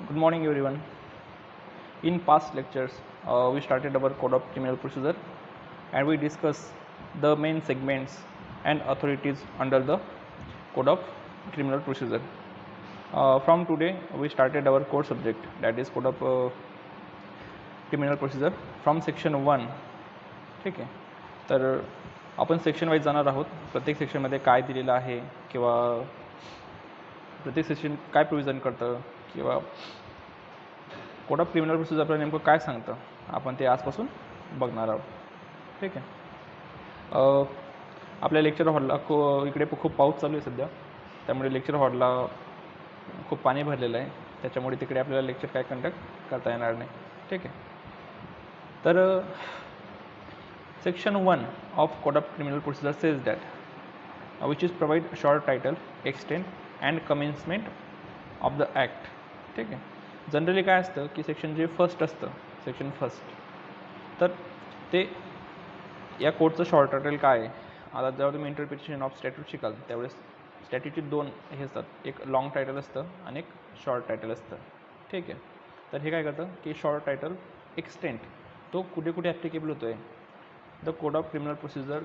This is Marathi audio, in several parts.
Good morning, everyone. In past lectures, we started our Code of Criminal Procedure and we discussed the main segments and authorities under the Code of Criminal Procedure. From today, we started our core subject, that is Code of Criminal Procedure from Section 1. ठीक आहे, तर आपण सेक्शन वाईज जाणार आहोत. प्रत्येक सेक्शनमध्ये काय दिलेलं आहे किंवा प्रत्येक सेक्शन काय प्रोव्हिजन करतं किंवा कोड ऑफ क्रिमिनल प्रोसिजर आपल्याला नेमकं काय सांगतं आपण ते आजपासून बघणार आहोत. ठीक आहे. आपल्या लेक्चर हॉलला इकडे खूप पाऊस चालू आहे सध्या, त्यामुळे लेक्चर हॉलला खूप पाणी भरलेलं आहे, त्याच्यामुळे तिकडे आपल्याला लेक्चर काय कंडक्ट करता येणार नाही. ठीक आहे. तर Section 1 of Code of Criminal Procedure says that which is provide short title, extent and commencement of the act. ठीक आहे. जनरली काय असतं की सेक्शन जे फर्स्ट असतं, सेक्शन फर्स्ट, तर ते या कोडचं शॉर्ट टायटल काय आहे. आता जेव्हा तुम्ही इंटरप्रिटेशन ऑफ स्टॅट्यूट शिकाल त्यावेळेस स्टॅट्यूटचे दोन हे असतात, एक लाँग टायटल असतं आणि एक शॉर्ट टायटल असतं. ठीक आहे. तर हे काय करतं की शॉर्ट टायटल एक्सटेंट तो कुठे कुठे ॲप्लिकेबल होतो आहे, the code of criminal procedure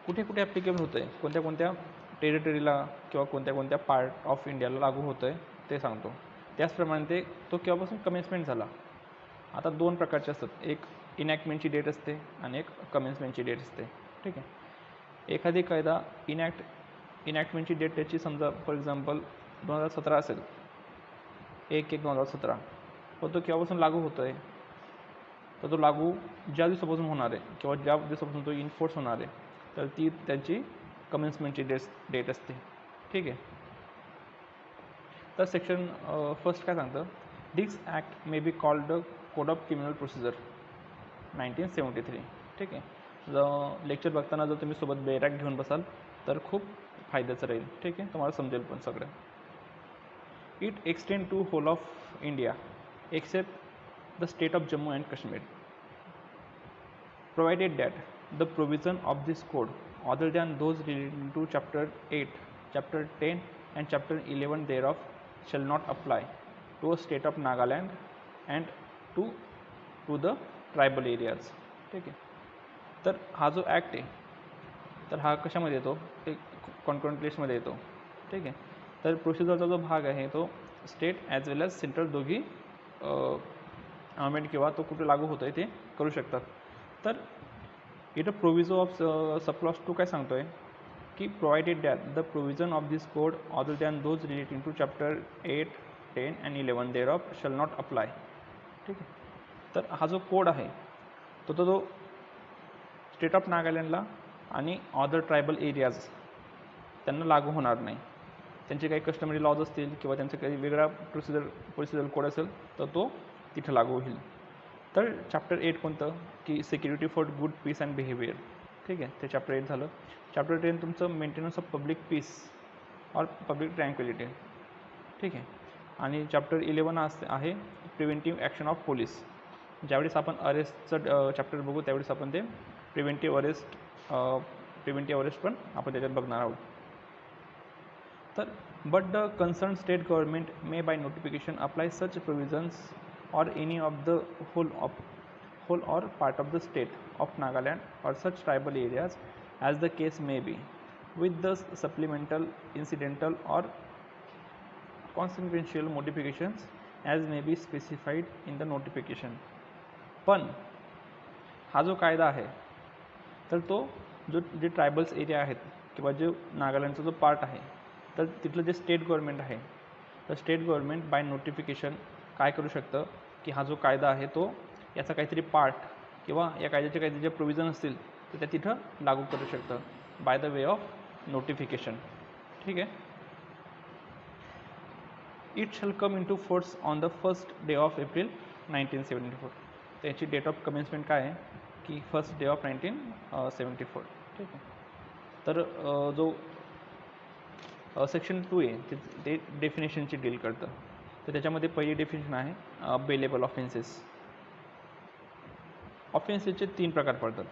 कुठे कुठे ॲप्लिकेबल होतं आहे, कोणत्या कोणत्या टेरिटरीला किंवा कोणत्या कोणत्या पार्ट ऑफ इंडियाला लागू होतं आहे ते सांगतो. त्याचप्रमाणे तो केव्हापासून कमेन्समेंट झाला. आता दोन प्रकारचे असतात, एक इनॅक्टमेंटची डेट असते आणि एक कमेन्समेंटची डेट असते. ठीक आहे. एखादी कायदा इनॅक्टमेंटची डेट त्याची समजा फॉर एक्झाम्पल 2017 असेल, 1/1/2017, पण तो केव्हापासून लागू होतो आहे, तर तो लागू ज्या दिवसापासून होणार आहे किंवा ज्या दिवसापासून तो इन्फोर्स होणार आहे, तर ती त्याची कमेन्समेंटची डेट असते. ठीक आहे. तर सेक्शन फर्स्ट काय सांगतं, this act may be called the code of criminal procedure 1973. ठीक आहे. जर लेक्चर बघताना जर तुम्ही सोबत बेरॅक घेऊन बसाल तर खूप फायद्याचं राहील. ठीक आहे, तुम्हाला समजेल पण सगळं. It extend to whole of India except the state of Jammu and Kashmir, provided that the provision of this code other than those relating to chapter 8, chapter 10 and chapter 11 thereof shall not apply to a state of Nagaland and to the tribal areas. ठीक आहे. तर हा जो ॲक्ट आहे तर हा कशामध्ये येतो, एक कॉन्करंट लिस्टमध्ये येतो. ठीक आहे. तर प्रोसिजरचा जो भाग आहे तो स्टेट ॲज वेल ॲज सेंट्रल दोघी गव्हर्नमेंट किंवा तो कुठे लागू होतो आहे ते करू शकतात. तर इथं प्रोव्हिजो ऑफ सबक्लॉज 2 काय सांगतो आहे की provided that the provision of this code other than those relating to chapter 8, 10 and 11 thereof shall not apply. ठीक आहे. तर हा जो कोड आहे तो स्टेट ऑफ नागालँडला आणि अदर ट्रायबल एरियाज त्यांना लागू होणार नाही. त्यांचे काही कस्टमरी लॉज असतील किंवा त्यांचं काही वेगळा प्रोसिजर कोड असेल तर तो तिथं लागू होईल. तर चॅप्टर 8 कोणतं की security for good peace and behaviour. ठीक आहे, ते चॅप्टर 8 झालं. चॅप्टर 10 तुमचं maintenance of public piece or public tranquillity. ठीक आहे. आणि चॅप्टर 11 आहे प्रिव्हेंटिव्ह ॲक्शन ऑफ पोलीस. ज्यावेळेस आपण अरेस्टचं चॅप्टर बघू त्यावेळेस आपण ते प्रिव्हेंटिव्ह अरेस्ट पण आपण त्याच्यात बघणार आहोत. तर but the concern state government may by notification apply such provisions or any of the whole or part of the state of Nagaland or such tribal areas as the case may be, with the supplemental, incidental or consequential modifications as may be specified in the notification. पण हा जो कायदा आहे तर तो जे ट्रायबल्स एरिया आहेत किंवा जे नागालँडचा जो पार्ट आहे तर तिथलं जे स्टेट गव्हर्नमेंट आहे तर स्टेट गव्हर्नमेंट बाय नोटिफिकेशन काय करू शकतं की हा जो कायदा आहे तो याचा काहीतरी पार्ट किंवा या कायद्याचे काहीतरी जे प्रोव्हिजन असतील तर त्या तिथं लागू करू शकतं by the way of notification. ठीक आहे. It shall come into force on the first day of April 1974. त्याची डेट ऑफ कमेन्समेंट काय आहे की फर्स्ट डे ऑफ 1974. ठीक आहे. तर जो सेक्शन 2 आहे ते डेफिनेशनची डील करतं. तर त्याच्यामध्ये पहिली डेफिनेशन आहे बेलेबल ऑफेन्सेस. ऑफेन्सेसचे 3 प्रकार पडतात.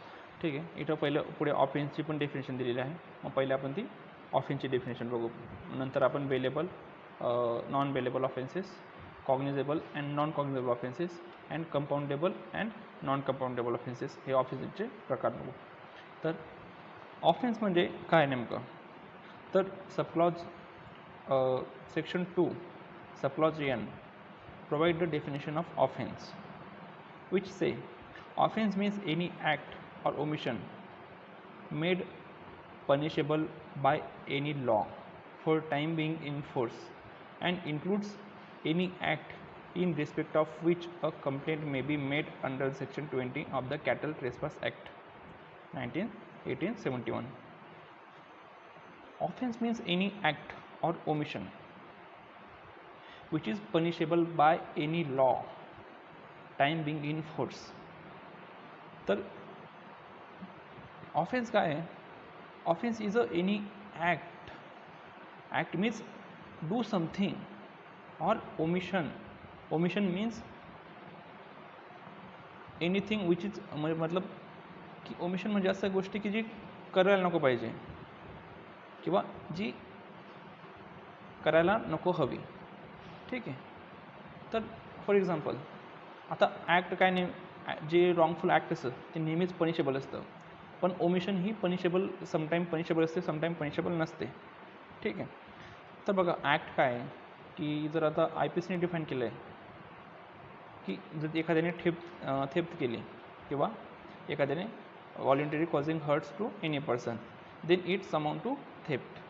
ठीक आहे. इथं पुढे ऑफेन्सची पण डेफिनेशन दिलेली आहे. मग पहिले आपण ती ऑफेन्सची डेफिनेशन बघू, नंतर आपण bailable non bailable offences, cognizable and non cognizable offences and compoundable and non compoundable offences हे ऑफेन्सेसचे प्रकार बघू. तर ऑफेन्स म्हणजे काय नेमकं, तर subclause section 2 subclause n provide the definition of offense, which say offense means any act or omission made punishable by any law for time being in force and includes any act in respect of which a complaint may be made under section 20 of the Cattle Trespass Act 1871. Offense means any act or omission which is punishable by any law time being in force. तर ऑफेन्स काय आहे, offence is any act, act means do something or omission, omission means anything which is मतलब की ओमिशन म्हणजे असं गोष्टी की जी करायला नको पाहिजे किंवा जी करायला नको हवी. ठीक आहे. तर फॉर एक्झाम्पल आता ॲक्ट काय नाही, जे रॉंगफुल ॲक्ट असतं ते नेहमीच पनिशेबल असतं, पण ओमिशन ही पनिशेबल समटाईम पनिशेबल असते, समटाईम पनिशेबल नसते. ठीक आहे. तर बघा ॲक्ट काय आहे की जर आता IPCने डिफाईन केलं आहे की जर एखाद्याने थेफ्ट केली किंवा एखाद्याने voluntary causing hurts to any person then its amount to theft.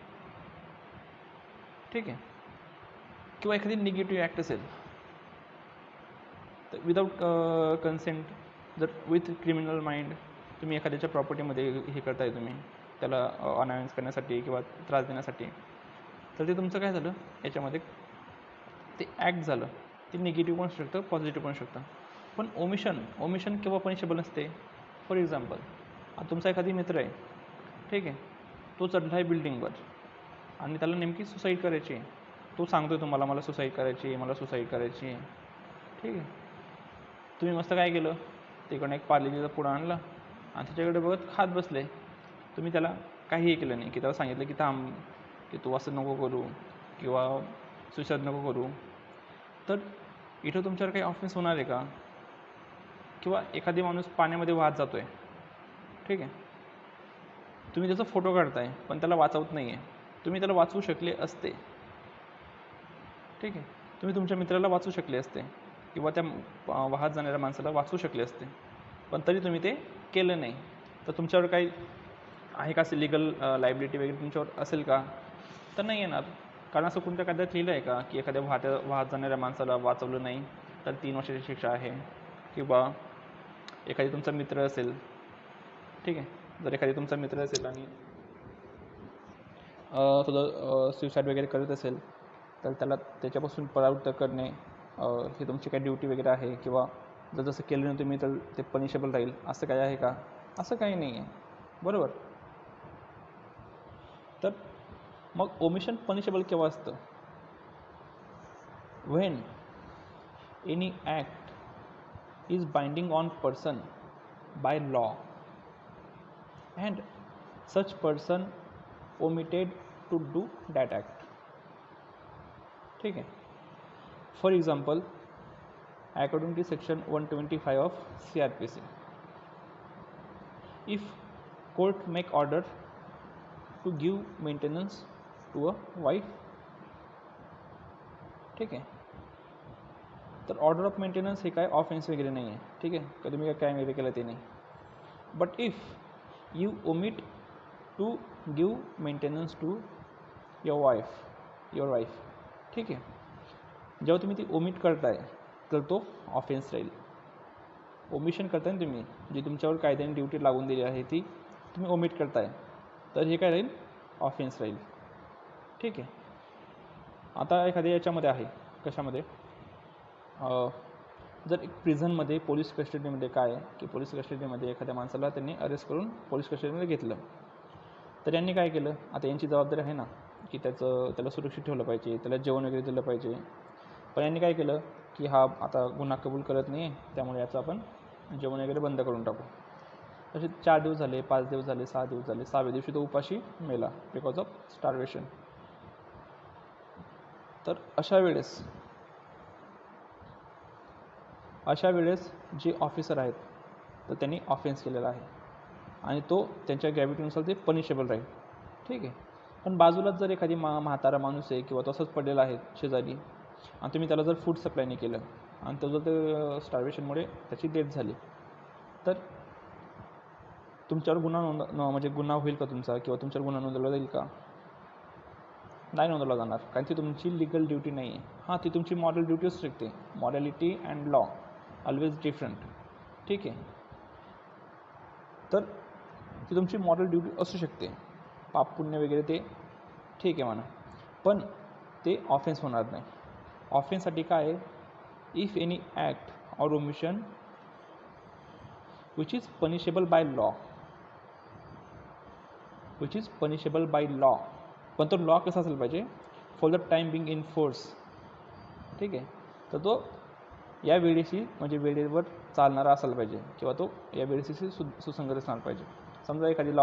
ठीक आहे. किंवा एखादी निगेटिव्ह ॲक्ट असेल तर विदाऊट कन्सेंट, जर विथ क्रिमिनल माइंड तुम्ही एखाद्याच्या प्रॉपर्टीमध्ये हे करताय, तुम्ही त्याला अनाउन्स करण्यासाठी किंवा त्रास देण्यासाठी, तर ते तुमचं काय झालं याच्यामध्ये ते ॲक्ट झालं. ते निगेटिव्ह पण असू शकतं, पॉझिटिव्ह पण असू शकतं. पण ओमिशन केव्हा पनिशेबल नसते. फॉर एक्झाम्पल आता तुमचा एखादी मित्र आहे, ठीक आहे, तो चढला आहे बिल्डिंगवर आणि त्याला नेमकी सुसाईड करायची आहे. तो सांगतो आहे तुम्हाला मला सुसाईड करायची आहे, मला सुसाईड करायची आहे. ठीक आहे. तुम्ही मस्त काय केलं, तिकडनं एक पार्लेजीचा पुडा आणला आणि त्याच्याकडे बघत खात बसले. तुम्ही त्याला काहीही केलं नाही, की त्याला सांगितलं की थांब, की तू असं नको करू किंवा सुसाईड नको करू. तर इथं तुमच्यावर काही ऑफेन्स होणार आहे का. किंवा एखादी माणूस पाण्यामध्ये वाहत जातो आहे, ठीक आहे, तुम्ही त्याचा फोटो काढताय पण त्याला वाचवत नाही आहे. तुम्ही त्याला वाचवू शकले असते. ठीक आहे. तुम्ही तुमच्या मित्राला वाचवू शकले असते किंवा त्या वाहत जाणाऱ्या माणसाला वाचवू शकले असते, पण तरी तुम्ही ते केलं नाही. तर तुमच्यावर काही आहे का असे लिगल लायबिलिटी वगैरे तुमच्यावर असेल का, तर नाही येणार. कारण असं कोणत्या कायद्यात लिहिलं आहे का की एखाद्या वाहत जाणाऱ्या माणसाला वाचवलं नाही तर 3 वर्षाची शिक्षा आहे. किंवा एखादी तुमचा मित्र असेल, ठीक आहे, जर एखादी तुमचा मित्र असेल आणि तुझं सुसाईड वगैरे करत असेल तर त्याला त्याच्यापासून परावृत्त करणे हे तुमची काही ड्युटी वगैरे आहे. किंवा जर जसं केलं नाही तुम्ही तर ते पनिशेबल राहील, असं काय आहे का, असं काही नाही आहे. बरोबर. तर मग ओमिशन पनिशेबल केव्हा असतं, when any act is binding on person by law and such person omitted to do that act. ठीक आहे. For example according to section 125 of CRPC, if court make order to give maintenance to a wife, ठीक आहे, तर ऑर्डर ऑफ मेंटेनन्स हे काय ऑफेन्स वगैरे नाही आहे. ठीक आहे, का तुम्ही काय क्राईम वगैरे केलं ते नाही. But if you omit to give maintenance to your wife, ठीक आहे, जेव्हा तुम्ही ती ओमिट करताय तर तो ऑफेन्स राहील. ओमिशन करताय ना तुम्ही, जी तुमच्यावर कायद्याने ड्युटी लागून दिली आहे ती तुम्ही ओमिट करताय, तर हे काय राहील, ऑफेन्स राहील. ठीक आहे. आता एखाद्या याच्यामध्ये आहे, कशामध्ये, जर एक प्रिझनमध्ये पोलीस कस्टडीमध्ये काय आहे की पोलीस कस्टडीमध्ये एखाद्या माणसाला त्यांनी अरेस्ट करून पोलीस कस्टडीमध्ये घेतलं, तर यांनी काय केलं, आता यांची जबाबदारी आहे ना की त्याला सुरक्षित ठेवलं पाहिजे, त्याला जेवण वगैरे दिलं पाहिजे. पण यांनी काय केलं की हा आता गुन्हा कबूल करत नाही आहे, त्यामुळे याचं आपण जेवण वगैरे बंद करून टाकू. तसे 4 दिवस झाले, 5 दिवस झाले, 6 दिवस झाले, 6व्या दिवशी तो उपाशी मेला बिकॉज ऑफ स्टार्वेशन. तर अशा वेळेस जे ऑफिसर आहेत तर त्यांनी ऑफेन्स केलेला आहे आणि तो त्यांच्या ग्रॅव्हिटीनुसार ते पनिशेबल राहील. ठीक आहे. पण बाजूलाच जर एखादी म्हातारा माणूस आहे किंवा तसंच पडलेला आहे शेजारी आणि तुम्ही त्याला जर फूड सप्लाय नाही केलं आणि तो जर ते स्टार्वेशनमुळे त्याची डेथ झाली तर तुमच्यावर म्हणजे गुन्हा होईल का तुमचा किंवा तुमच्यावर गुन्हा नोंदवला जाईल का? नाही नोंदवला जाणार, कारण ती तुमची लिगल ड्युटी नाही आहे. हां, ती तुमची मॉरल ड्युटी असू शकते. Morality and law always different. ठीक आहे. तर ती तुमची मॉरल ड्युटी असू शकते, पाप पुण्य वगैरे ते ठीक आहे म्हणा, पण ते ऑफेन्स होणार नाही. ऑफेन्ससाठी काय आहे? If any act or omission which is punishable by law, पण तो लॉ कसा असेल पाहिजे? For the time being in force. ठीक आहे. तर तो या वेळेशी म्हणजे वेळेवर चालणारा असायला पाहिजे किंवा तो या वेळेशी सुसंगत असणार पाहिजे. समजा एखादी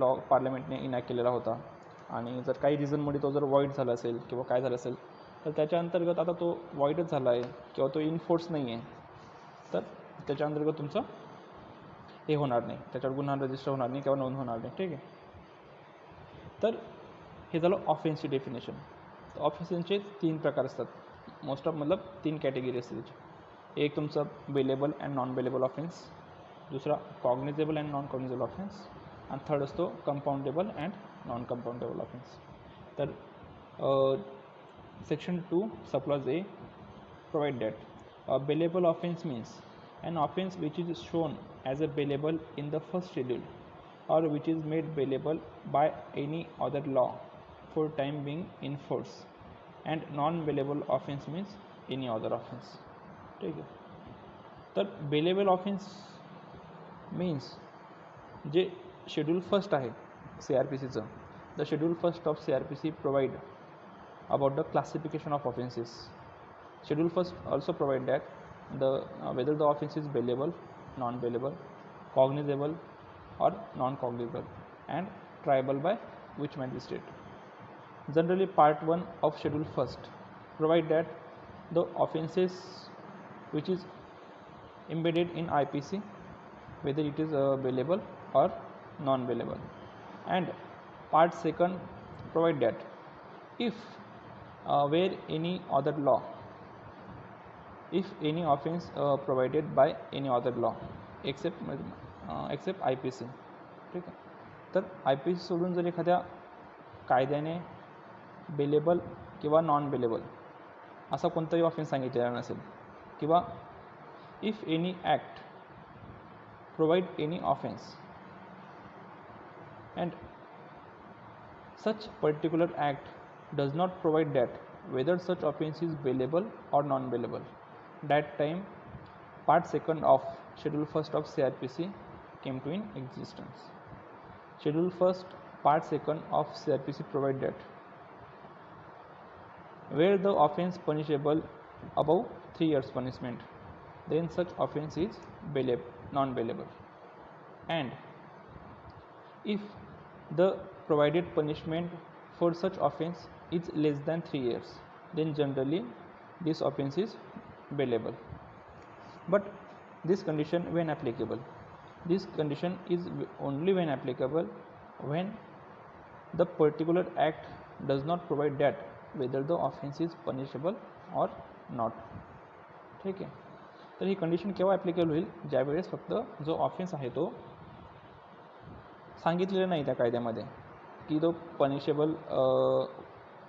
लॉ पार्लमेंटने इनॅक्ट केलेला होता आणि जर काही रिझनमुळे तो जर वॉईड झाला असेल किंवा काय झालं असेल तर त्याच्या अंतर्गत आता तो वॉईडच झाला आहे किंवा तो इन फोर्स नाही आहे, तर त्याच्या अंतर्गत तुमचं हे होणार नाही, त्याच्यावर गुन्हा रजिस्टर होणार नाही किंवा नोंद होणार नाही. ठीक आहे. तर हे झालं ऑफेन्सची डेफिनेशन. तर ऑफेन्सचे 3 प्रकार असतात. मोस्ट ऑफ मतलब 3 कॅटेगरी असते त्याची. एक तुमचं bailable and non bailable offence, दुसरा cognizable and non cognizable offence, आणि थर्ड असतो compoundable and non compoundable offence. तर section 2 subclause A provide that a bailable offense means an offense which is shown as a bailable in the first schedule or which is made bailable by any other law for time being in force, and non-bailable offense means any other offense. ठीक आहे. तर बेलेबल ऑफेन्स मीन्स जे शेड्यूल फर्स्ट आहे CRPCचं, the schedule first of CRPC provide about the classification of offenses. Schedule first also provide that whether the offense is bailable, non-bailable, cognizable or non-cognizable, and triable by which magistrate. Generally, Part 1 of Schedule first provide that the offenses which is embedded in IPC, whether it is bailable or non-bailable, and Part 2 provide that if where any other law, if any offense provided by any other law except IPC. ठीक आहे. तर IPC सोडून जर एखाद्या कायद्याने बेलेबल किंवा नॉन बेलेबल असा कोणताही ऑफेन्स सांगितलेला नसेल किंवा if any act provide any offence and such particular act does not provide that whether such offense is bailable or non-bailable, that time Part 2 of Schedule 1 of CRPC came to in existence. Schedule 1 Part 2 of CRPC provide that where the offense punishable above 3 years punishment, then such offense is non-bailable, and if the provided punishment for such offense is less than 3 years, then generally this offense is bailable. But this condition when applicable, this condition is only when applicable when the particular act does not provide that whether the offense is punishable or not. ठीक आहे. तर ही कंडिशन केव्हा ॲप्लिकेबल होईल? ज्यावेळेस फक्त जो ऑफेन्स आहे तो सांगितलेलं नाही त्या कायद्यामध्ये की तो पनिशेबल,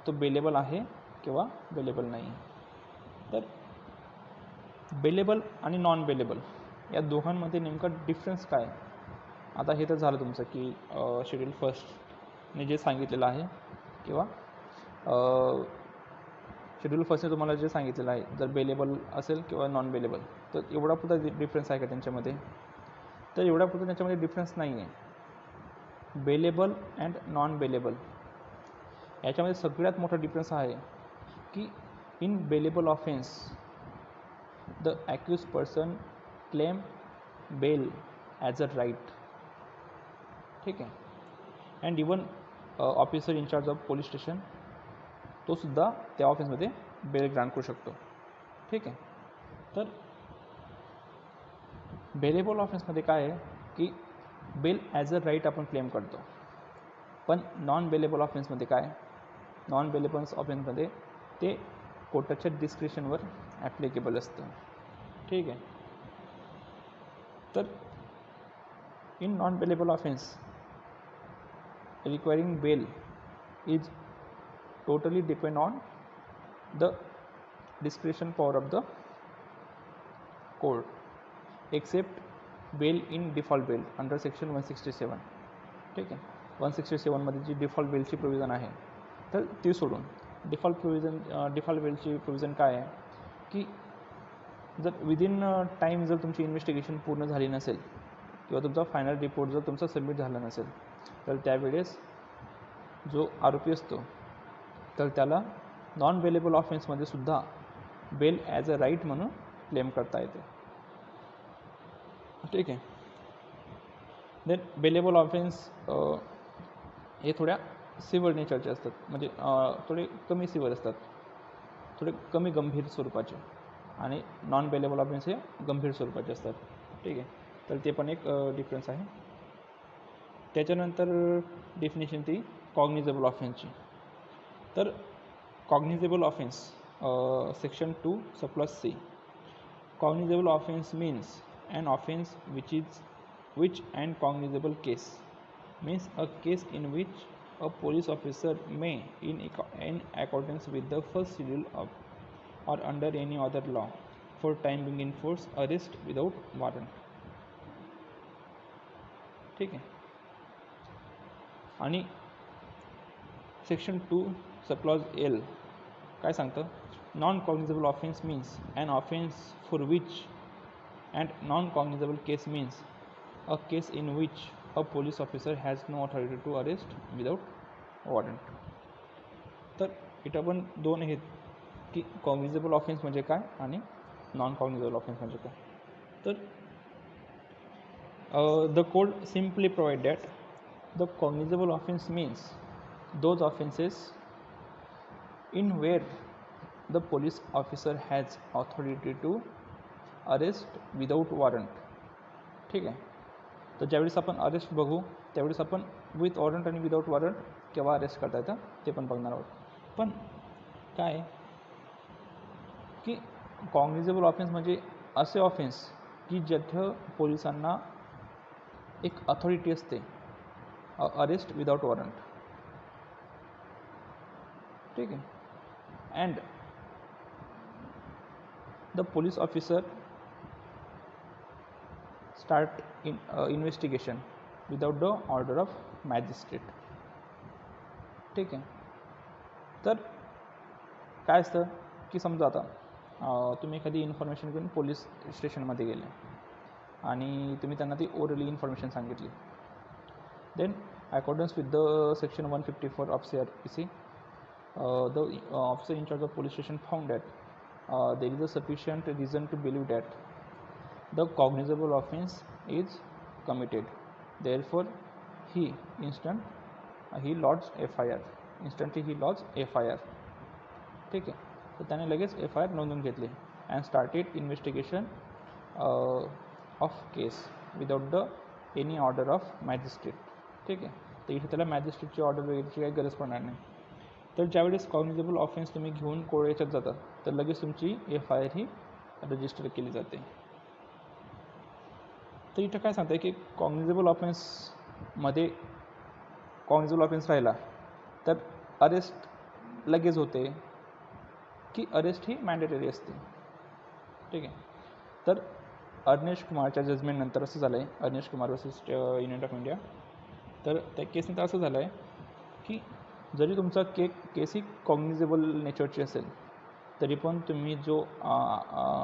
तो बेलेबल आहे किंवा बेलेबल नाही. तर बेलेबल आणि नॉन बेलेबल या दोघांमध्ये नेमका डिफरन्स काय? आता हे तर झालं तुमचं की शेड्यूल फर्स्टने जे सांगितलेलं आहे किंवा शेड्यूल फर्स्टने तुम्हाला जे सांगितलेलं आहे, जर बेलेबल असेल किंवा नॉन बेलेबल, तर एवढा पुरता डिफरन्स आहे का त्यांच्यामध्ये? तर एवढा पुरता त्यांच्यामध्ये डिफरन्स नाही आहे. बेलेबल अँड नॉन बेलेबल याच्यामध्ये सगळ्यात मोठा डिफरन्स आहे की in bailable offence the accused person claim bail as a right. ठीक आहे. And even officer in charge of police station तो सुद्धा त्या ऑफेन्समध्ये बेल ग्रांट करू शकतो. ठीक आहे. तर बेलेबल ऑफेन्समध्ये काय आहे की बेल ॲज अ राईट आपण क्लेम करतो. पण नॉन बेलेबल ऑफेन्समध्ये काय, नॉन बेलेबल ऑफेन्समध्ये ते कोर्टाच्या डिस्क्रिशनवर ॲप्लिकेबल असतं. ठीक आहे. तर in non bailable offence requiring bail is totally depend on the discretion power of the court except bail in default bail under section 167. ठीक आहे. 167 मध्ये जी डिफॉल्ट बेलची प्रोव्हिजन आहे तर ती सोडून डिफॉल्ट बेलची प्रोव्हिजन काय आहे की जर विदिन टाईम जर तुमची इन्व्हेस्टिगेशन पूर्ण झाली नसेल किंवा तुमचा फायनल रिपोर्ट जर तुमचा सबमिट झाला नसेल तर त्यावेळेस जो आरोपी असतो तर त्याला नॉन बेलेबल ऑफेन्समध्ये सुद्धा बेल ॲज अ राईट म्हणून क्लेम करता येते. ठीक आहे. देन बेलेबल ऑफेन्स हे थोड्या सिव्हिअर नेचरचे असतात, म्हणजे थोडे कमी सिव्हिअर असतात, थोडे कमी गंभीर स्वरूपाचे, आणि नॉन बेलेबल ऑफेन्स हे गंभीर स्वरूपाचे असतात. ठीक आहे. तर ते पण एक डिफरन्स आहे. त्याच्यानंतर डेफिनेशन ती कॉग्निजेबल ऑफेन्सची. तर cognizable offence section 2 subclause C. Cognizable offense means an offense which an cognizable case means a case in which a police officer may in accordance with the first schedule of or under any other law for time being enforce arrest without warrant. ठीक आहे. आणि सेक्शन 2 सबक्लॉज L काय सांगतं, non cognizable offence means an offence for which and non cognizable case means a case in which a police officer has no authority to arrest without warrant. तर इथं पण दोन आहेत की कॉग्निजेबल ऑफेन्स म्हणजे काय आणि नॉन कॉग्निजेबल ऑफेन्स म्हणजे काय. तर the code simply provide that the cognizable offense means those offenses in where the police officer has authority to arrest without warrant. ठीक आहे. तर ज्यावेळेस आपण अरेस्ट बघू त्यावेळेस आपण विथ वॉरंट आणि विदाऊट वॉरंट केव्हा अरेस्ट करता येतं ते पण बघणार आहोत. पण काय की कॉग्निजेबल ऑफेन्स म्हणजे असे ऑफेन्स की जिथं पोलिसांना एक अथॉरिटी असते अरेस्ट विदाउट वॉरंट. ठीक आहे. And the police officer start investigation without the order of magistrate. ठीक आहे. तर काय असतं की समजा आता तुम्ही एखादी इन्फॉर्मेशन घेऊन पोलीस स्टेशनमध्ये गेले आणि तुम्ही त्यांना ती ओरली इन्फॉर्मेशन सांगितली. Then accordance with the section 154 of CRPC the officer in charge of police station found that there is a sufficient reason to believe that the cognizable offence is committed. Therefore he lodges FIR. Instantly he lodges FIR. ठीक आहे. तर त्याने लगेच FIR नोंदवून घेतली and started investigation of case without the any order of magistrate. ठीक आहे. तर इथे त्याला मॅजिस्ट्रेटची ऑर्डर वगैरेची काही गरज पडणार नाही. तर ज्यावेळेस कॉग्निजेबल ऑफेन्स तुम्ही घेऊन कोर्ट याच्यात जातात तर लगेच तुमची FIR ही रजिस्टर केली जाते. तर इथं काय सांगतं की कॉग्निजेबल ऑफेन्समध्ये कॉग्निजेबल ऑफेन्स राहिला तर अरेस्ट लगेच होते की अरेस्ट ही मॅन्डेटरी असते. ठीक आहे. तर अर्नेश कुमारच्या जजमेंटनंतर असं झालं आहे, Arnesh Kumar versus union of India. तर त्या केसनंतर असं झालं आहे की जरी तुमचा केस ही कॉग्निजेबल नेचरची असेल तरी पण तुम्ही जो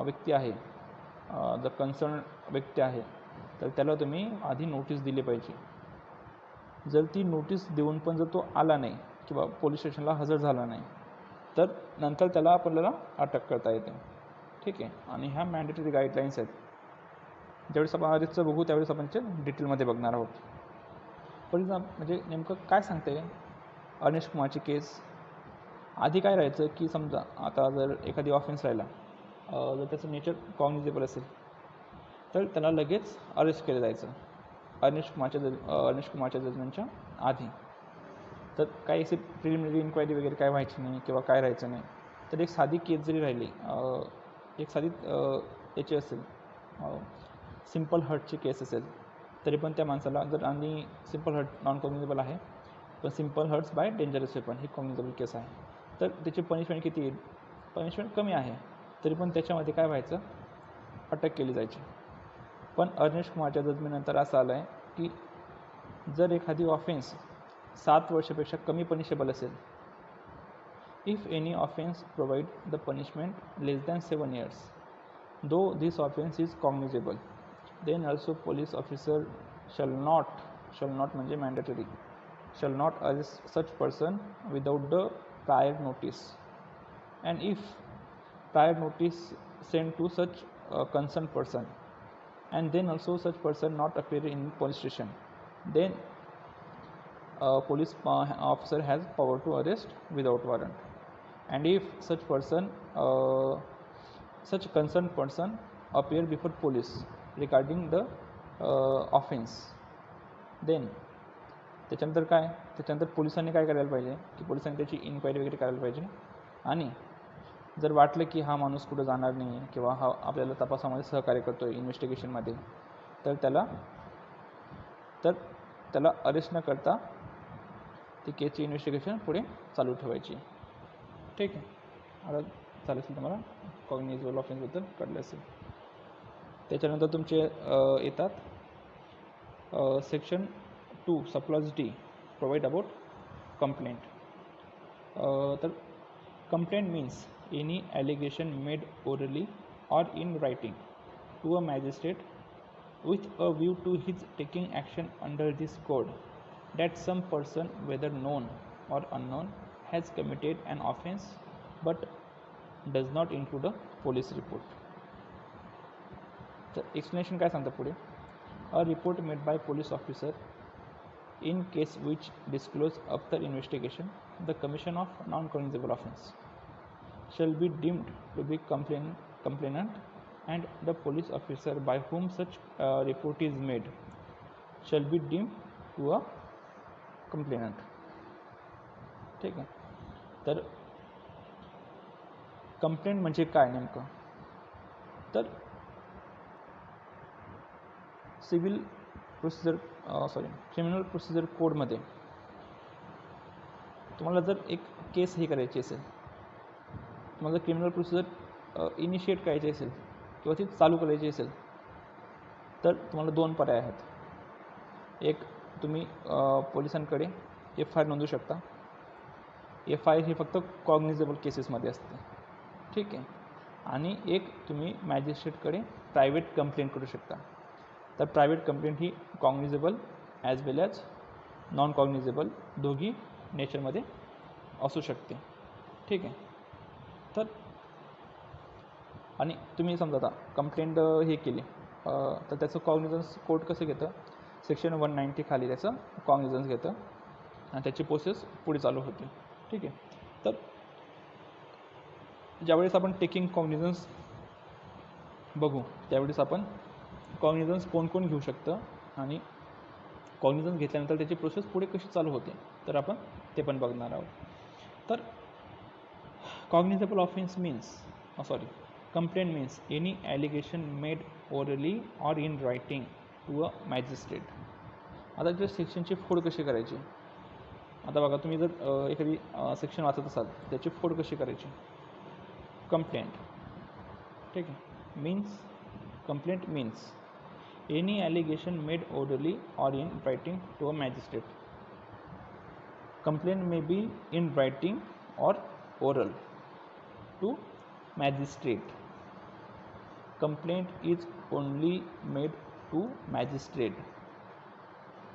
व्यक्ती आहे द कन्सर्न व्यक्ती आहे तर त्याला तुम्ही आधी नोटीस दिली पाहिजे. जर ती नोटीस देऊन पण जर तो आला नाही किंवा पोलीस स्टेशनला हजर झाला नाही तर नंतर त्याला आपल्याला अटक करता येते. ठीक आहे. आणि ह्या मॅन्डेटरी गाईडलाईन्स आहेत. ज्यावेळेस आपण अरेस्टचं बघू त्यावेळेस आपण ते डिटेलमध्ये बघणार आहोत. फॉर एक्झाम्पल म्हणजे नेमकं काय सांगते अर्नेश कुमारची केस आधी काय राहायचं की समजा आता जर एखादी ऑफेन्स राहिला, जर त्याचं नेचर कॉग्निजेबल असेल तर त्याला लगेच अरेस्ट केलं जायचं अनिश कुमारच्या जजमेंटच्या आधी. तर काही असे प्रिलिमिनरी इन्क्वायरी वगैरे काय व्हायची नाही किंवा काय राहायचं नाही. तर एक साधी केस जरी राहिली, एक साधी याची असेल, सिम्पल हर्टची केस असेल, तरी पण त्या माणसाला जर, आणि सिम्पल हर्ट नॉन कॉग्निजेबल आहे, पण simple hurts by dangerous weapon ही कॉग्निजेबल केस आहे, तर त्याची पनिशमेंट किती येईल? पनिशमेंट कमी आहे, तरी पण त्याच्यामध्ये काय व्हायचं, अटक केली जायची. पण अर्नेस्ट कुमारच्या जजमेंटनंतर असं आलं आहे की जर एखादी ऑफेन्स 7 वर्षापेक्षा कमी पनिशेबल असेल, if any offence provide the punishment less than 7 years, though this offence is cognizable, then also police officer shall not म्हणजे mandatory, shall not arrest such person without the prior notice, and if prior notice sent to such concerned person, and then also such person not appear in police station, then police officer has power to arrest without warrant, and if such person such concerned person appear before police regarding the offense, then त्याच्यानंतर काय, त्याच्यानंतर पोलिसांनी काय करायला पाहिजे की पोलिसांनी त्याची इन्क्वायरी वगैरे करायला पाहिजे, आणि जर वाटलं की हा माणूस कुठं जाणार नाही किंवा हा आपल्याला तपासामध्ये सहकार्य करतो आहे इन्व्हेस्टिगेशनमध्ये, तर त्याला अरेस्ट न करता ती केसची इन्व्हेस्टिगेशन पुढे चालू ठेवायची. ठीक आहे, आता चालेल असेल तुम्हाला कॉग्निजेबल ऑफेन्सबद्दल कळलं असेल. त्याच्यानंतर तुमचे येतात section 2 subclause D provide about complaint. तर complaint means any allegation made orally or in writing to a magistrate with a view to his taking action under this code that some person, whether known or unknown, has committed an offense but does not include a police report. तर एक्सप्लेनेशन काय सांगतं पुढे, a report made by police officer in case which disclose after investigation the commission of non-cognizable offense shall be deemed to be complainant, and the police officer by whom such report is made shall be deemed to a complainant. ठीक आहे, तर कंप्लेंट म्हणजे काय नेमकं, तर क्रिमिनल प्रोसिजर कोडमध्ये तुम्हाला जर एक केस हे करायची असेल, तुम्हाला जर क्रिमिनल प्रोसिजर इनिशिएट करायची असेल किंवा ती चालू करायची असेल, तर तुम्हाला 2 पर्याय आहेत. एक, तुम्ही पोलिसांकडे FIR नोंदवू शकता. FIR ही फक्त कॉग्निजेबल केसेसमध्ये असते. ठीक आहे, आणि एक तुम्ही मॅजिस्ट्रेटकडे प्रायव्हेट कंप्लेंट करू शकता. तर प्रायव्हेट कंप्लेंट ही कॉग्निजेबल ॲज वेल ॲज नॉन कॉग्निजेबल दोघी नेचरमध्ये असू शकते. ठीक आहे, तर आणि तुम्ही समजा आता कंप्लेंट हे केली, तर त्याचं कॉग्निझन्स कोर्ट कसं घेतं, सेक्शन 190 खाली त्याचं कॉग्निझन्स घेतं आणि त्याची प्रोसेस पुढे चालू होते. ठीक आहे, तर ज्यावेळेस आपण टेकिंग कॉग्निझन्स बघू त्यावेळेस आपण कॉग्निझन्स कोण कोण घेऊ शकतं आणि कॉग्निझन्स घेतल्यानंतर त्याची प्रोसेस पुढे कशी चालू होते, तर आपण ते पण बघणार आहोत. तर cognizable offence means complaint means any allegation made orally or in writing to a magistrate. आता जर सेक्शनची फोड कशी करायची, आता बघा तुम्ही जर एखादी सेक्शन वाचत असाल त्याची फोड कशी करायची, कंप्लेंट. ठीक आहे, complaint means any allegation made orally or in writing to a magistrate. Complaint may be in writing or oral to magistrate. Complaint is only made to magistrate.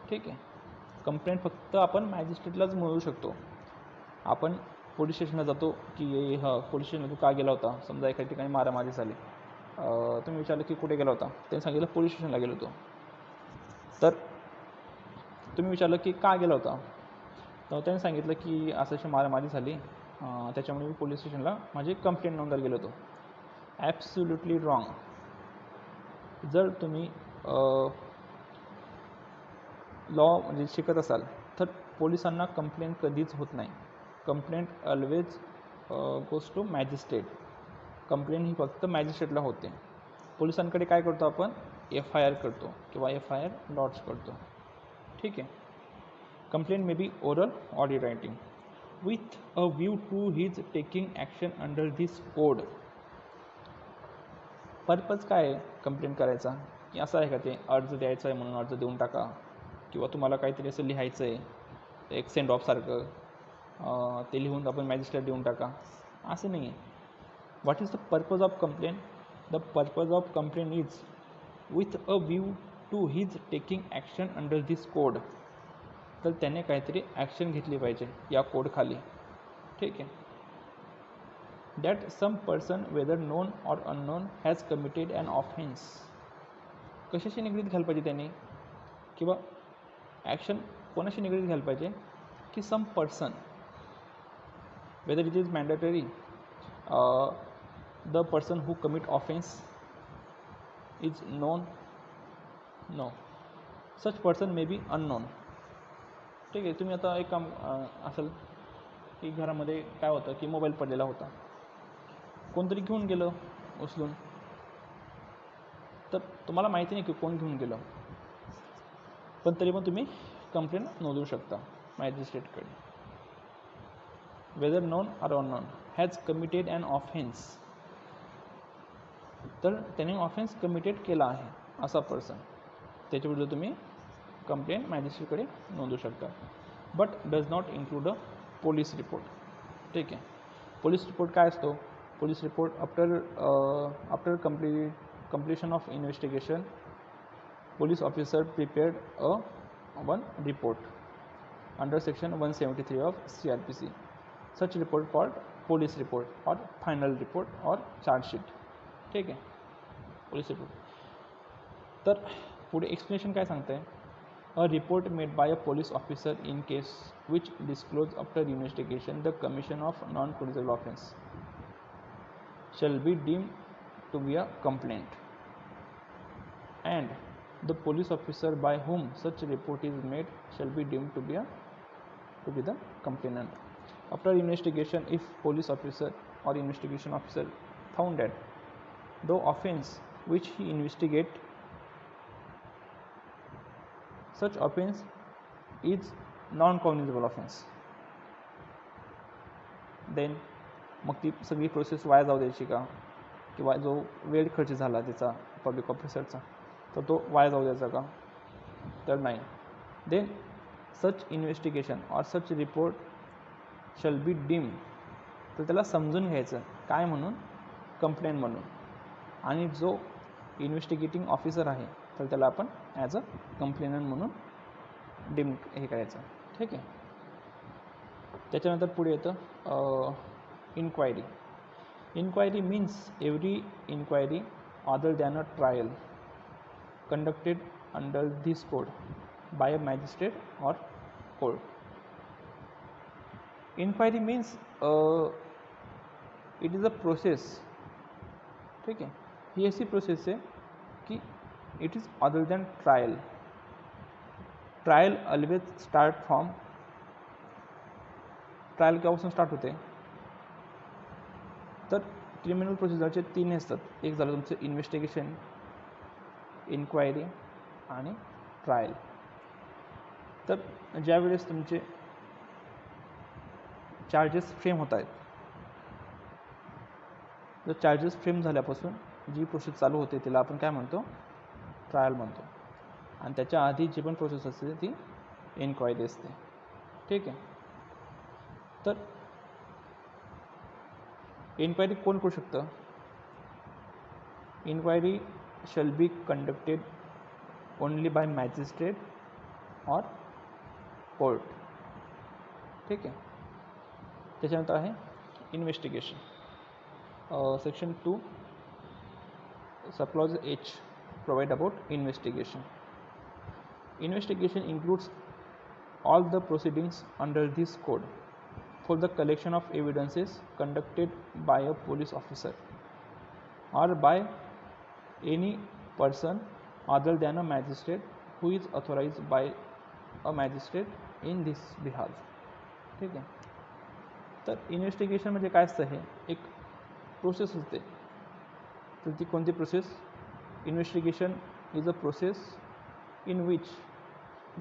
ठीक आहे, कंप्लेंट फक्त आपण मॅजिस्ट्रेटलाच मिळवू शकतो. आपण पोलीस स्टेशनला जातो की पोलीस स्टेशनला तू का गेला होता, समजा एका ठिकाणी मारामारी झाली, तुम्ही विचारलं की कुठे गेला होता, त्यांनी सांगितलं पोलीस स्टेशनला गेलो होतो. तर तुम्ही विचारलं की का गेला होता, तर त्यांनी सांगितलं की असं मारामारी झाली त्याच्यामुळे मी पोलीस स्टेशनला माझी कंप्लेंट नोंदवायला गेलो होतो. Absolutely wrong. जर तुम्ही लॉ म्हणजे शिकत असाल तर पोलिसांना कंप्लेंट कधीच होत नाही. Complaint always goes to magistrate. Complaint ही फक्त मॅजिस्ट्रेटला होते. पोलिसांकडे काय करतो आपण, FIR करतो किंवा FIR लॉड्ज करतो. ठीक आहे. Complaint may be oral or in writing with a view to his taking action under this code. Purpose काय आहे कंप्लेंट करायचा, की असं आहे का ते अर्ज द्यायचा आहे म्हणून अर्ज देऊन टाका, किंवा तुम्हाला काहीतरी असं लिहायचं आहे एक सेंड ऑफसारखं ते लिहून आपण मॅजिस्ट्रेट देऊन टाका, असं नाही आहे. What is the purpose of complaint? The purpose of complaint is with a view to his taking action under this code. तर त्याने काहीतरी ॲक्शन घेतली पाहिजे या कोडखाली. ठीक आहे. That some person whether known or unknown has committed an offence. कशाशी निगडीत घ्यायला पाहिजे त्याने, किंवा ॲक्शन कोणाशी निगडीत घ्यायला पाहिजे, की some person, whether it is mandatory the person who commit offence is known, no, such person may be unknown. ठीक आहे. तुम्ही आता एक काम असेल की घरामध्ये काय होतं की मोबाईल पडलेला होता, कोणतरी घेऊन गेलं उचलून, तर तुम्हाला माहिती नाही की कोण घेऊन गेलं, पण तरी पण तुम्ही कंप्लेंट नोंदवू शकता मॅजिस्ट्रेटकडे. Whether known or unknown has committed an offence. तर त्याने ऑफेन्स कमिटेड केला आहे असा पर्सन, त्याच्याविरुद्ध तुम्ही कंप्लेंट मॅजिस्ट्रेटकडे नोंदवू शकता. But does not include a police report. ठीक आहे. पोलीस रिपोर्ट काय असतो? Police report after completion of investigation, police officer prepared one report under section 173 of CRPC. Such report called police report or final report or charge sheet. ठीक आहे. Police report. तर पुढे एक्सप्लेनेशन काय सांगतं आहे, a report made by a police officer in case which disclose after investigation the commission of non punishable offence shall be deemed to be a complaint, and the police officer by whom such report is made shall be deemed to be the complainant. After investigation, if police officer or investigation officer found that the offense which he investigate, such offense is non-cognizable offense, then मग ती सगळी प्रोसेस वाया जाऊ द्यायची का, किंवा जो वेळ खर्च झाला त्याचा पब्लिक ऑफिसरचा तर तो वाया जाऊ द्यायचा का, तर नाही. Then such investigation or such report shall be deemed. तर त्याला समजून घ्यायचं काय म्हणून, कंप्लेंट म्हणून, आणि जो इन्व्हेस्टिगेटिंग ऑफिसर आहे तर त्याला आपण ॲज अ कंप्लेनंट म्हणून डीम हे करायचं. ठीक आहे. त्याच्यानंतर पुढे येतं inquiry. Inquiry means every inquiry other than a trial conducted under this code by a magistrate or court. Inquiry means it is a process. ठीक है. ही ऐसी प्रोसेस है कि it is other than trial. Trial always start from, trial केव्हापासून स्टार्ट होते, तर क्रिमिनल प्रोसिजरचे 3 असतात. एक झालं तुमचं इन्व्हेस्टिगेशन, इन्क्वायरी आणि ट्रायल. तर ज्यावेळेस तुमचे चार्जेस फ्रेम होत आहेत, तर चार्जेस फ्रेम झाल्यापासून जी प्रोसेस चालू होते तिला आपण काय म्हणतो, ट्रायल म्हणतो. आणि त्याच्या आधी जी पण प्रोसेस असते ती इन्क्वायरी असते. ठीक आहे. तर इन्क्वायरी कोण करू शकतं, inquiry shall be conducted only by magistrate or court. ठीक आहे. त्याच्यानंतर आहे investigation. Section 2 subclause H provide about investigation. Investigation includes all the proceedings under this code for the collection of evidences conducted by a police officer or by any person other than a magistrate who is authorized by a magistrate in this behalf. ठीक आहे. तर इन्व्हेस्टिगेशन म्हणजे काय असतं, हे एक प्रोसेस असते. तर ती कोणती process? Investigation is a process in which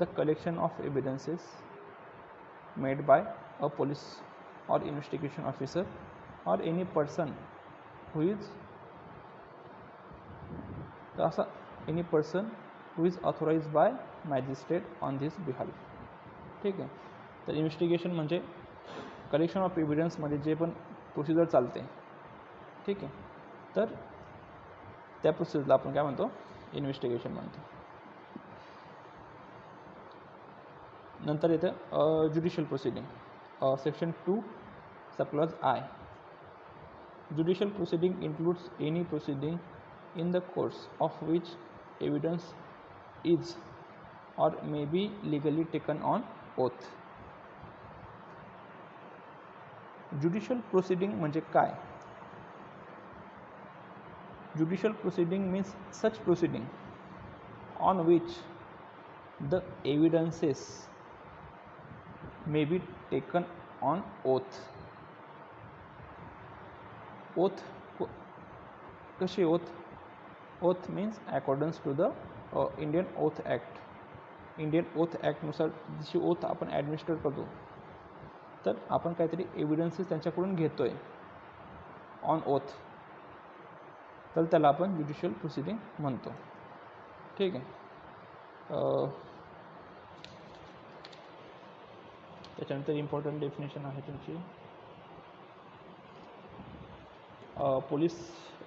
the collection of evidences made by a police or investigation officer or any person who is authorized by magistrate on this behalf. ठीक आहे. तर इन्व्हेस्टिगेशन म्हणजे कलेक्शन ऑफ एव्हिडन्समध्ये जे पण प्रोसिजर चालते, ठीक आहे, तर त्या प्रोसिजरला आपण काय म्हणतो? इन्व्हेस्टिगेशन म्हणतो. नंतर येतं judicial proceeding. Section 2 subclause I. Judicial proceeding includes any proceeding in the course of which evidence is or may be legally taken on oath. Judicial proceeding म्हणजे काय? Judicial proceeding means such proceeding on which the evidences may be taken on oath. Oath कशी oath? Oath means accordance to the Indian Oath Act. Indian Oath Act नुसार जशी ओथ आपण ॲडमिनिस्टर करतो, तर आपण काहीतरी एव्हिडन्सेस त्यांच्याकडून घेतोय ऑन ओथ, तर त्याला आपण ज्युडिशियल प्रोसिडिंग म्हणतो. ठीक आहे. त्याच्यानंतर इम्पॉर्टंट डेफिनेशन आहे तुमची police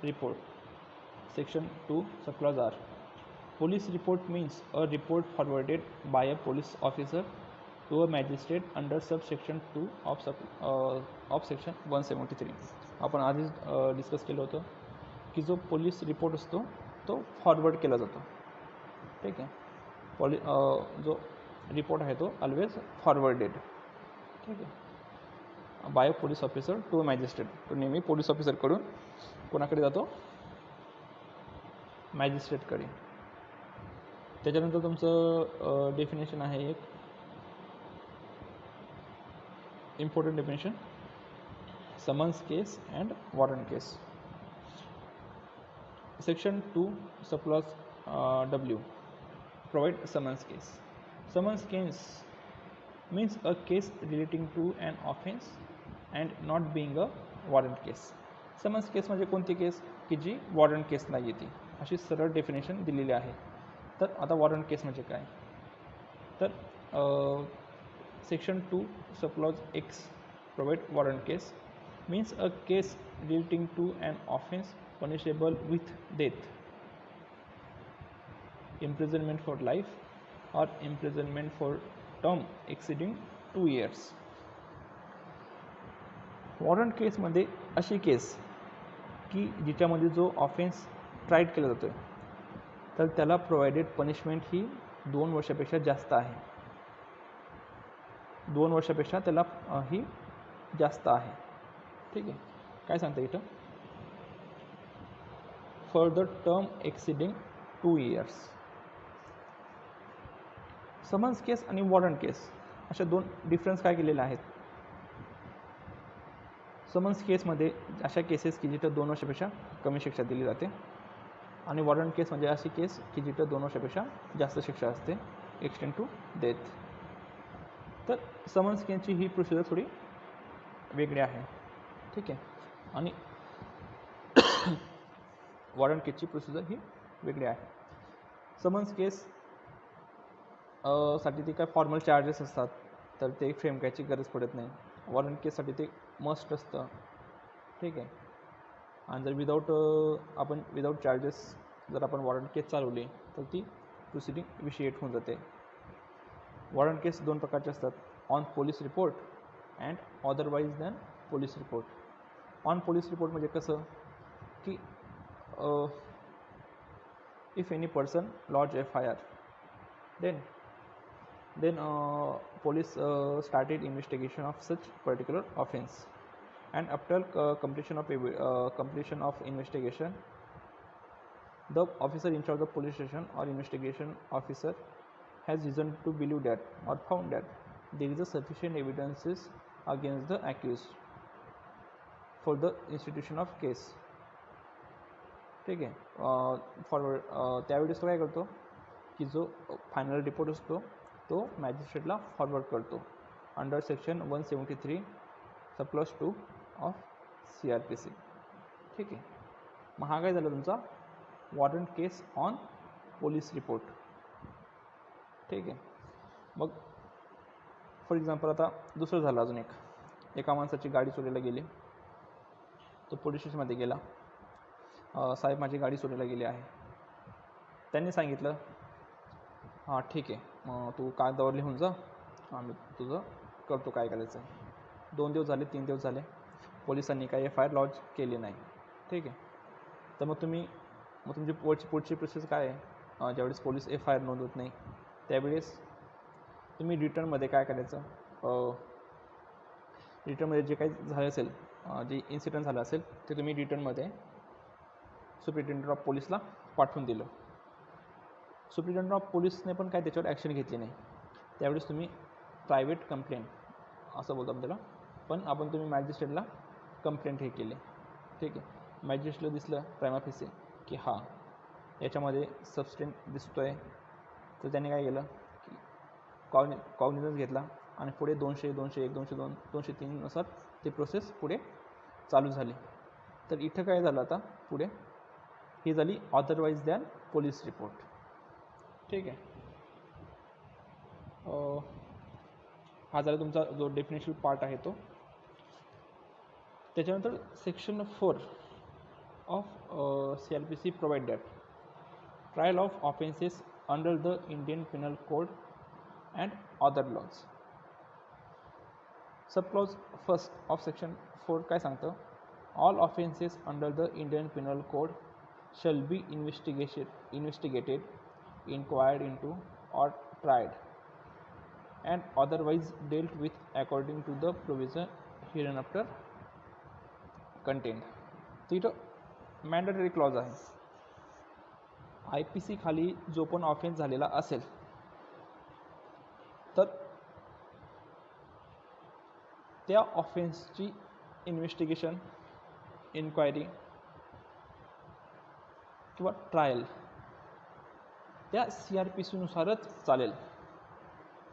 report. Section 2 subclause R. Police report means a report forwarded by a police officer to a magistrate under subsection 2 of section 173. आपण आधीच डिस्कस केलं होतं की जो पोलीस रिपोर्ट असतो तो फॉरवर्ड केला जातो. ठीक आहे. जो रिपोर्ट आहे तो ऑलवेज फॉरवर्डेड. ठीक आहे. By a police officer to a magistrate. तो नेहमी पोलीस ऑफिसरकडून कोणाकडे जातो? मॅजिस्ट्रेटकडे. त्याच्यानंतर तुमचं डेफिनेशन आहे एक important definition, summons case and warrant case. Section 2 subclause W provide summons case. Summons case means a case relating to an offense and not being a warrant case. Summons case म्हणजे कोणती केस की जी वॉरंट केसला येते, अशी सरळ डेफिनेशन दिलेली आहे. तर आता वॉरंट केस म्हणजे काय? तर section 2 subclause X provide warrant case means a case relating to an offense punishable with death, imprisonment for life or imprisonment for term exceeding 2 years. Warrant केसमध्ये अशी केस की जिच्यामध्ये जो ऑफेन्स ट्राईड केला जातो आहे, तर त्याला प्रोव्हाइडेड पनिशमेंट ही 2 वर्षापेक्षा जास्त आहे. 2 वर्षापेक्षा त्याला ही जास्त आहे. ठीक आहे. काय सांगता इथं? For the term exceeding 2 years. Summons case आणि वॉरंट केस अशा 2 डिफरन्स काय केलेले आहेत? समन्स केसमध्ये अशा केसेस की जिथं 2 वर्षापेक्षा कमी शिक्षा दिली जाते, आणि वॉरंट केस म्हणजे अशी केस की जिथं 2 वर्षापेक्षा जास्त शिक्षा असते, एक्सटेंड टू डेथ. तर समन्स केसची ही प्रोसिजर थोडी वेगळी आहे. ठीक आहे. आणि वॉरंट केसची प्रोसिजर ही वेगळी आहे. समन्स केस साठी ते काय फॉर्मल चार्जेस असतात, तर ते फ्रेम करायची गरज पडत नाही. वॉरंट केससाठी ते मस्ट असतं. ठीक आहे. आणि जर आपण विदाऊट चार्जेस जर आपण वॉरंट केस चालवली तर ती प्रोसिडिंग इनिशिएट होऊन जाते. वॉरंट केस 2 प्रकारचे असतात, on police report and otherwise than police report. On police report म्हणजे कसं की if any person lodges FIR, then Then police started investigation of such particular offense, and after completion of investigation, the officer in charge of the police station or investigation officer has reason to believe that or found that there is a sufficient evidences against the accused for the institution of case. ठीक आहे. फॉरवर्ड त्यावेळेस तो काय करतो की जो फायनल रिपोर्ट असतो तो मॅजिस्ट्रेटला फॉरवर्ड करतो under section 173 subclause 2 of CRPC. ठीक आहे. मग हा काय झाला तुमचा warrant case on police report. ठीक आहे. मग फॉर एक्झाम्पल आता दुसरं झालं अजून एका माणसाची गाडी चोरीला गेली. तो पोलीस स्टेशनमध्ये गेला. साहेब माझी गाडी चोरीला गेली आहे. त्यांनी सांगितलं हां ठीक आहे मग तू कागदावर लिहून जा आम्ही तुझं करतो काय करायचं आहे. 2 दिवस झाले 3 दिवस झाले पोलिसांनी काही FIR लॉन्च केली नाही. ठीक आहे. तर मग तुमची पुढची प्रोसेस काय आहे. ज्यावेळेस पोलीस FIR नोंदवत नाही त्यावेळेस तुम्ही रिटर्नमध्ये काय करायचं. रिटर्नमध्ये जे काही झालं असेल जे इन्सिडेंट झालं असेल ते तुम्ही रिटर्नमध्ये सुप्रिटेंडेंट ऑफ पोलीसला पाठवून दिलं. सुप्रिटेंडेंट ऑफ पोलीसने पण काय त्याच्यावर ॲक्शन घेतली नाही. त्यावेळेस तुम्ही प्रायव्हेट कंप्लेंट असं बोलतो आपण त्याला, पण तुम्ही मॅजिस्ट्रेटला कंप्लेंट हे केली. ठीक आहे. मॅजिस्ट्रेटला दिसलं प्रायमा फेसी की हां याच्यामध्ये सबस्टेंट दिसतो आहे, तर त्याने काय केलं की कॉग्निझन्स घेतला आणि पुढे 200, 201, 202, 203 नुसार ती प्रोसेस पुढे चालू झाली. तर इथं काय झालं आता पुढे ही झाली अदरवाईज दॅन पोलीस रिपोर्ट. ठीक आहे. हा झाला तुमचा जो डेफिनेशनल पार्ट आहे तो. त्याच्यानंतर section 4 of CRPC provide that trial of offences under the Indian penal code and other laws. Sub clause first of section 4 काय सांगतं. All offences under the Indian penal code shall be investigated, inquired into or tried and otherwise dealt with according to the provision hereinafter contained. तो इथं मॅन्डेटरी क्लॉज आहे. IPC खाली जो पण ऑफेन्स झालेला असेल तर त्या ऑफेन्सची इन्व्हेस्टिगेशन इन्क्वायरी किंवा ट्रायल त्या CRPCनुसारच चालेल.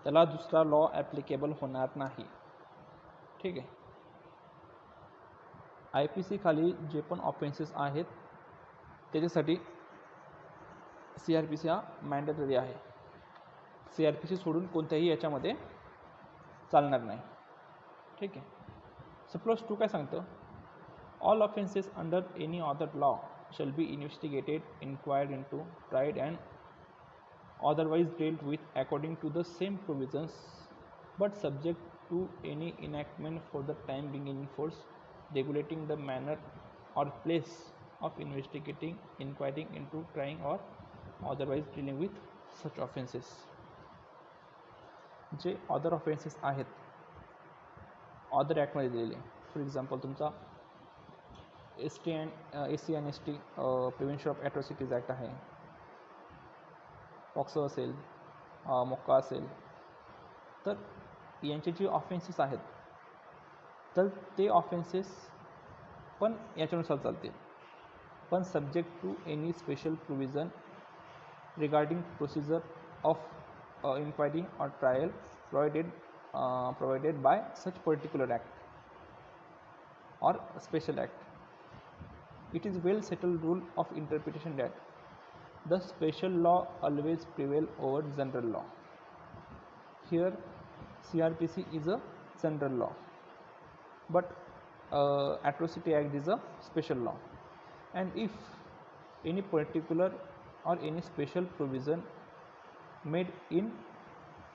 त्याला दुसरा लॉ ॲप्लिकेबल होणार नाही. ठीक आहे. IPC खाली जे पण ऑफेन्सेस आहेत त्याच्यासाठी CRPC हा मॅन्डेटरी आहे. CRPC सोडून कोणत्याही याच्यामध्ये चालणार नाही. ठीक आहे. सप्लोज 2 काय सांगतं. All offences under any other law shall be investigated, inquired into, tried and otherwise dealt with according to the same provisions, but subject to any enactment for the time being in force regulating the manner or place of investigating, inquiring into, trying or otherwise dealing with such offenses. जे अदर ऑफेन्सेस आहेत अदर ॲक्टमध्ये दिलेले, फॉर एक्झाम्पल तुमचा SC and ST prevention of atrocities act आहे, पॉक्सो असेल, मोक्का असेल, तर यांचे जे ऑफेन्सेस आहेत तर ते ऑफेन्सेस पण याच्यानुसार चालतील, पण subject to any special provision regarding procedure of inquiry और trial provided by such particular act or special act. It is well settled rule of interpretation that the special law always prevail over general law. Here CRPC is a general law, but Atrocity Act is a special law, and if any particular or any special provision made in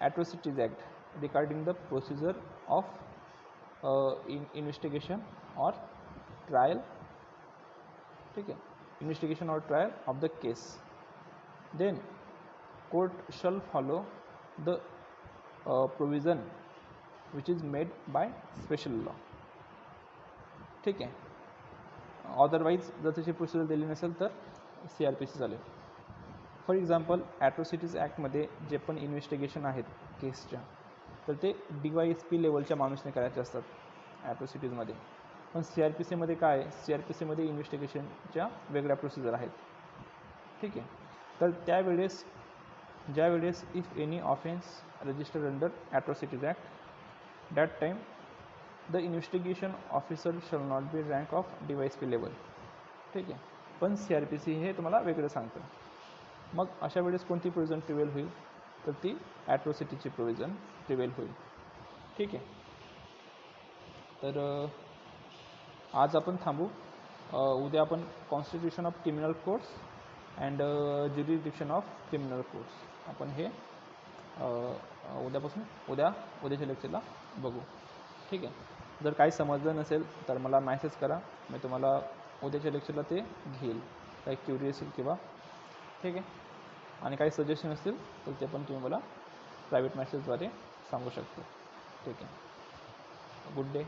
Atrocities Act regarding the procedure of investigation or trial, ठीक है, investigation or trial of the case, then court shall follow the provision which is made by special law. ठीक आहे. अदरवाईज जर तशी प्रोसिजर दिली नसेल तर CRPC चालेल. फॉर एक्झाम्पल ॲट्रॉसिटीज ॲक्टमध्ये जे पण इन्व्हेस्टिगेशन आहेत केसच्या, तर ते DYSP लेवलच्या माणूसने करायचे असतात ॲट्रॉसिटीजमध्ये. पण CRPCमध्ये काय आहे, CRPCमध्ये इन्व्हेस्टिगेशनच्या वेगळ्या प्रोसिजर आहेत. ठीक आहे. तर त्यावेळेस ज्यावेळेस if any offence registered under atrocities act, that time the investigation officer shall not be rank of DYSP level. ठीक आहे. पण CRPC हे तुम्हाला वेगळं सांगतं. मग अशा वेळेस कोणती प्रोव्हिजन प्रिवेल होईल, तर ती ॲट्रॉसिटीची प्रोव्हिजन प्रिवेल होईल. ठीक आहे. तर आज आपण थांबू. उद्या आपण constitution of criminal courts and jurisdiction of criminal courts आपण हे उद्याच्या लेक्चरला बघू. ठीक आहे. जर काही समजलं नसेल तर मला मॅसेज करा, मी तुम्हाला उद्याच्या लेक्चरला ते घेईल, काही क्युरी असेल किंवा. ठीक आहे. आणि काही सजेशन असतील तर ते पण तुम्ही मला प्रायव्हेट मॅसेजद्वारे सांगू शकता. ठीक आहे. Good day.